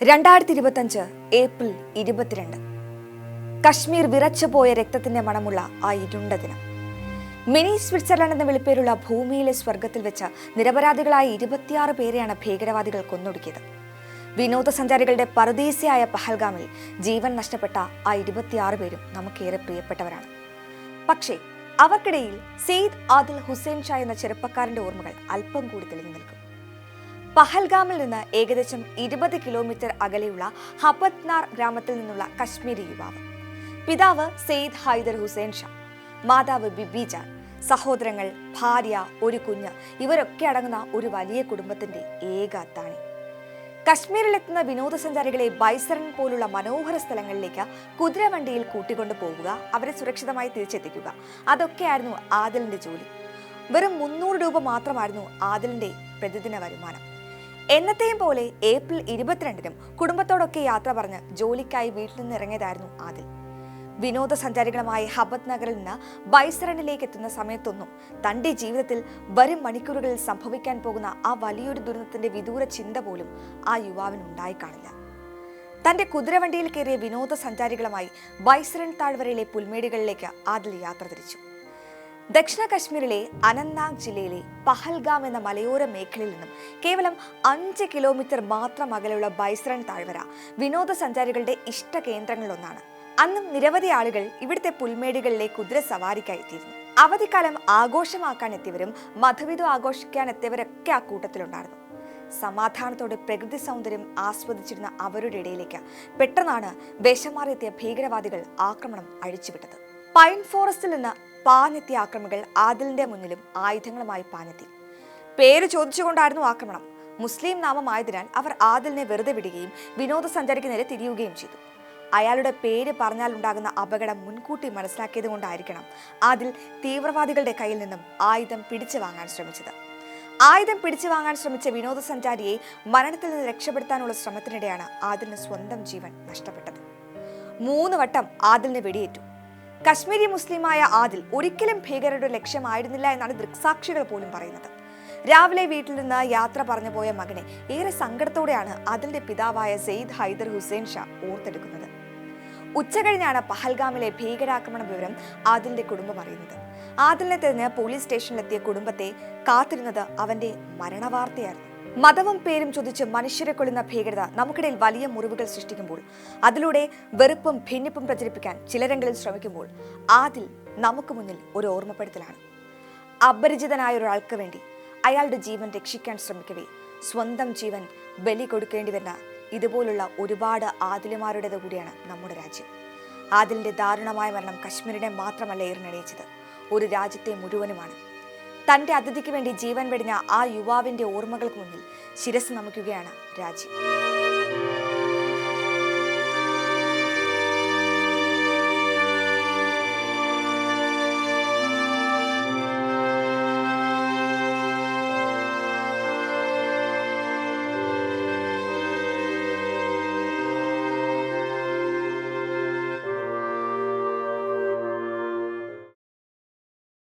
2025 April 22 Kashmir വിറച്ചുപോയ രക്തത്തിന്റെ മണമുള്ള ആ ഇരുണ്ട ദിനം. മിനി സ്വിറ്റ്സർലൻഡ് എന്ന വിളിപ്പേരുള്ള ഭൂമിയിലെ സ്വർഗത്തിൽ വെച്ച് നിരപരാധികളായ 26 പേരെയാണ് ഭീകരവാദികൾ കൊന്നൊടുക്കിയത്. വിനോദസഞ്ചാരികളുടെ പറുദീസയായ പഹൽഗാമിൽ ജീവൻ നഷ്ടപ്പെട്ട ആ 26 പേരും നമുക്കേറെ പ്രിയപ്പെട്ടവരാണ്. പക്ഷേ അവർക്കിടയിൽ സെയ്ദ് ആദിൽ ഹുസൈൻ ഷാ എന്ന ചെറുപ്പക്കാരന്റെ ഓർമ്മകൾ അല്പം കൂടി തെളിഞ്ഞു നിൽക്കും. പഹൽഗാമിൽ നിന്ന് ഏകദേശം 20 കിലോമീറ്റർ അകലെയുള്ള ഹപത്നാർ ഗ്രാമത്തിൽ നിന്നുള്ള കശ്മീരി യുവാവ്. പിതാവ് സെയ്ദ് ഹൈദർ ഹുസൈൻ ഷാ, മാതാവ് ബിബി ജാൻ, സഹോദരങ്ങൾ, ഭാര്യ, ഒരു കുഞ്ഞ്, ഇവരൊക്കെ അടങ്ങുന്ന ഒരു വലിയ കുടുംബത്തിന്റെ ഏക അത്താണി. കശ്മീരിലെത്തുന്ന വിനോദസഞ്ചാരികളെ ബൈസറൻ പോലുള്ള മനോഹര സ്ഥലങ്ങളിലേക്ക് കുതിരവണ്ടിയിൽ കൂട്ടിക്കൊണ്ടു പോവുക, അവരെ സുരക്ഷിതമായി തിരിച്ചെത്തിക്കുക, അതൊക്കെയായിരുന്നു ആദിലിന്റെ ജോലി. വെറും 300 രൂപ മാത്രമായിരുന്നു ആദിലിന്റെ പ്രതിദിന വരുമാനം. എന്നത്തെയും പോലെ ഏപ്രിൽ 22-നും കുടുംബത്തോടൊക്കെ യാത്ര പറഞ്ഞ് ജോലിക്കായി വീട്ടിൽ നിന്ന് ഇറങ്ങിയതായിരുന്നു ആദിൽ. വിനോദസഞ്ചാരികളുമായി ഹബത് നഗറിൽ നിന്ന് ബൈസറണിലേക്ക് എത്തുന്ന സമയത്തൊന്നും തന്റെ ജീവിതത്തിൽ വരും മണിക്കൂറുകളിൽ സംഭവിക്കാൻ പോകുന്ന ആ വലിയൊരു ദുരന്തത്തിന്റെ വിദൂര ചിന്ത പോലും ആ യുവാവിന് ഉണ്ടായി കാണില്ല. തന്റെ കുതിരവണ്ടിയിൽ കയറിയ വിനോദസഞ്ചാരികളുമായി ബൈസറൺ താഴ്വരയിലെ പുൽമേടുകളിലേക്ക് ആദിൽ യാത്ര തിരിച്ചു. ദക്ഷിണ കശ്മീരിലെ അനന്ത്നാഗ് ജില്ലയിലെ പഹൽഗാം എന്ന മലയോര മേഖലയിൽ നിന്നും കേവലം 5 കിലോമീറ്റർ മാത്രം അകലെയുള്ള ബൈസറൺ താഴ്വര വിനോദസഞ്ചാരികളുടെ ഇഷ്ട കേന്ദ്രങ്ങളിലൊന്നാണ്. അന്നും നിരവധി ആളുകൾ ഇവിടുത്തെ പുൽമേടുകളിലെ കുതിര സവാരിക്കായി എത്തിയിരുന്നു. അവധിക്കാലം ആഘോഷമാക്കാൻ എത്തിയവരും മധുവിധു ആഘോഷിക്കാൻ എത്തിയവരൊക്കെ ആ കൂട്ടത്തിലുണ്ടായിരുന്നു. സമാധാനത്തോടെ പ്രകൃതി സൗന്ദര്യം ആസ്വദിച്ചിരുന്ന അവരുടെ ഇടയിലേക്ക് പെട്ടെന്നാണ് വേഷമാറിയെത്തിയ ഭീകരവാദികൾ ആക്രമണം അഴിച്ചുവിട്ടത്. പൈൻ ഫോറസ്റ്റിൽ നിന്ന് പാഞ്ഞെത്തിയ ആക്രമികൾ ആദിലിന്റെ മുന്നിലും ആയുധങ്ങളുമായി പാഞ്ഞെത്തി. പേര് ചോദിച്ചുകൊണ്ടായിരുന്നു ആക്രമണം. മുസ്ലിം നാമമായതിനാൽ അവർ ആദിലിനെ വെറുതെ വിടുകയും വിനോദസഞ്ചാരിക്ക് നേരെ തിരിയുകയും ചെയ്തു. അയാളുടെ പേര് പറഞ്ഞാൽ ഉണ്ടാകുന്ന അപകടം മുൻകൂട്ടി മനസ്സിലാക്കിയത് കൊണ്ടായിരിക്കണം ആദിൽ തീവ്രവാദികളുടെ കയ്യിൽ നിന്നും ആയുധം പിടിച്ചു വാങ്ങാൻ ശ്രമിച്ചത്. ആയുധം പിടിച്ചു വാങ്ങാൻ ശ്രമിച്ച വിനോദസഞ്ചാരിയെ മരണത്തിൽ നിന്ന് രക്ഷപ്പെടുത്താനുള്ള ശ്രമത്തിനിടെയാണ് ആദിലിന് സ്വന്തം ജീവൻ നഷ്ടപ്പെട്ടത്. 3 വട്ടം ആദിലിന് വെടിയേറ്റു. കശ്മീരി മുസ്ലിമായ ആദിൽ ഒരിക്കലും ഭീകരരുടെ ലക്ഷ്യമായിരുന്നില്ല എന്നാണ് ദൃക്സാക്ഷികൾ പോലും പറയുന്നത്. രാവിലെ വീട്ടിൽ നിന്ന് യാത്ര പറഞ്ഞു പോയ മകനെ ഏറെ സങ്കടത്തോടെയാണ് ആദിലിന്റെ പിതാവായ സെയ്ദ് ഹൈദർ ഹുസൈൻ ഷാ ഓർത്തെടുക്കുന്നത്. ഉച്ചകഴിഞ്ഞാണ് പഹൽഗാമിലെ ഭീകരാക്രമണ വിവരം ആദിലിന്റെ കുടുംബം അറിയുന്നത്. ആദിലിനെ തിരഞ്ഞ് പോലീസ് സ്റ്റേഷനിലെത്തിയ കുടുംബത്തെ കാത്തിരുന്നത് അവന്റെ മരണവാർത്തയായിരുന്നു. മതവും പേരും ചോദിച്ച് മനുഷ്യരെ കൊള്ളുന്ന ഭീകരത നമുക്കിടയിൽ വലിയ മുറിവുകൾ സൃഷ്ടിക്കുമ്പോൾ, അതിലൂടെ വെറുപ്പും ഭിന്നിപ്പും പ്രചരിപ്പിക്കാൻ ചിലരെങ്കിലും ശ്രമിക്കുമ്പോൾ, ആദിൽ നമുക്ക് മുന്നിൽ ഒരു ഓർമ്മപ്പെടുത്തലാണ്. അപരിചിതനായ ഒരാൾക്ക് വേണ്ടി അയാളുടെ ജീവൻ രക്ഷിക്കാൻ ശ്രമിക്കവേ സ്വന്തം ജീവൻ ബലി കൊടുക്കേണ്ടി വരുന്ന ഇതുപോലുള്ള ഒരുപാട് ആദിലുമാരുടേത് കൂടിയാണ് നമ്മുടെ രാജ്യം. ആദിലിന്റെ ദാരുണമായ മരണം കശ്മീരിനെ മാത്രമല്ല ഏറിനടിയിച്ചത്, ഒരു രാജ്യത്തെ മുഴുവനുമാണ്. തന്റെ അതിഥിക്ക് വേണ്ടി ജീവൻ വെടിഞ്ഞ ആ യുവാവിന്റെ ഓർമ്മകൾക്ക് മുന്നിൽ ശിരസ് നമിക്കുകയാണ് രാജ്യം.